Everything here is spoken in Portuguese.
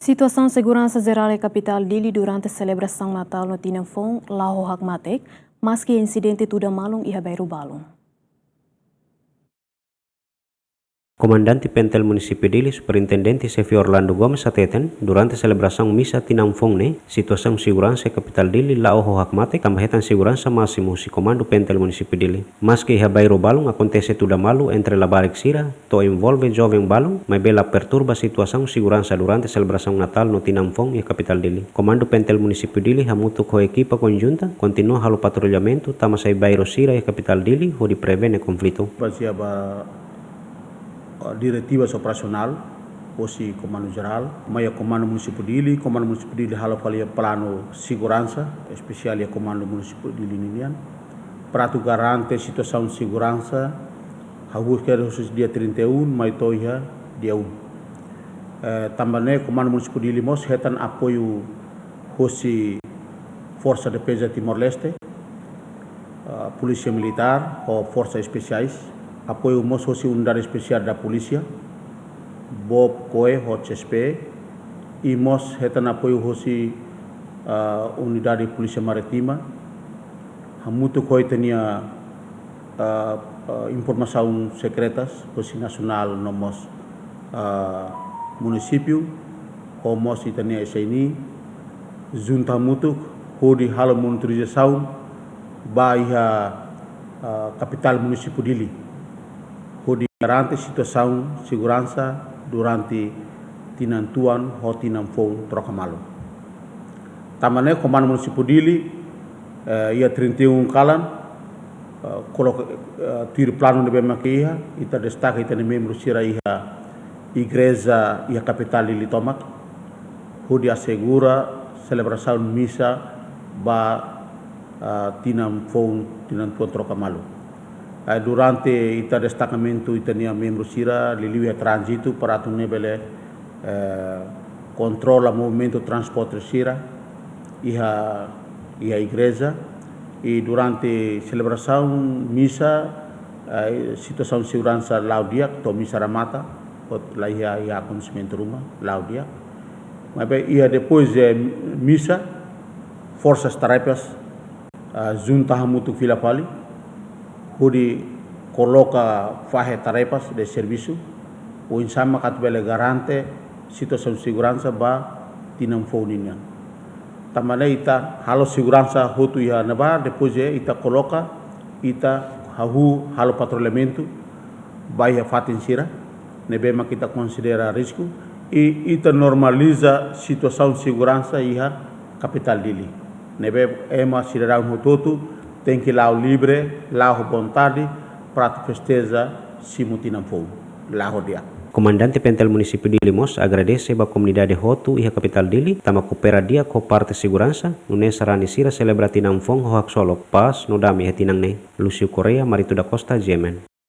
Situação de segurança geral em capital Dili durante a celebração Natal no Tinanfong, Laho Hakmatek, mas que incidente tudo malung e Habairu Balung. Comandante Pentel Município Dili, Superintendente Sefi Orlando Gomes ateten durante a celebração missa Tinanfong ne, situação segurança capital Dili Laho Hakmatek, tambahetan segurança máximo si comando Pentel Município Dili. Mas que Habairu Balung acontece tudo malu entre la Barek Sira, to envolve jovem Balung, mas bela perturba situação segurança durante a celebração Natal no Tinanfong e capital Dili. Comando Pentel Município Dili hamutu com a equipa conjunta, continua halo patrulhamento, tamasai Habairu Sira e capital Dili, onde prevene conflito. Diretivas operasional, posi Comando Geral, maya Comando Município Dili, Comando Município Dili halo falia plano segurança, especial ya Comando Município Dili ninian, para tu garante situação de segurança, hagus quer dia 31, mai toia dia 1. Também Comando Município Dili mos hetan apoio hosi Força de Defesa Timor-Leste, Polícia Militar ou Forças Especiais, apoio mos hosi unidade especial da polícia, Bob Koe HOTSP, e mos hetan apoio hosi unidade de polícia maritima, hamutu Koe tenia informação secretas, hosi nacional no mos município, ou mos itania SNI, junta mutu, hodi halo monitorização, baia capital município Dili. Hodi garante situação segurança durante tinantuan ho tinanfong Trocamalu. Tamane Comando Município Dili ia 31 kalan coloca tiro plano de bemakia ita destaca ita ne membro sira iha igreja ia capital Dili Tomak. Hodi assegura celebração missa ba tinantuan Trocamalu. Durante ita destacamento itania membro sira liliu trânsito para tu nebele controla movimento transporte sira iha igreja e durante celebração missa situação de segurança laudiak to missa ramata lá ia acontecimento rumah laudiak mas ia depois missa forças tarefas junta hamutu filapali hudi coloca fahe tarefas de serviço o insama katbele garante situação de segurança ba tinanfong ninian. Tamane ita halo segurança hutu ia naba depois ita coloca ita halo patrulhamento baia fatin sira nebema kita considera risco e ita normaliza situação de segurança ia capital Dili. Nebe ema cidadão hutu tem que lá o livre, lá o vontade, para festejar simu Tinanfong, lá o dia. Comandante Pentel Município Dili mos agradece a comunidade Hotu e a capital Dili, tama coopera dia com parte segurança, no nesarani sira celebra Tinanfong hoak solo, paz no dami hetinang ne, Lucio Correa, Marito da Costa, Yemen.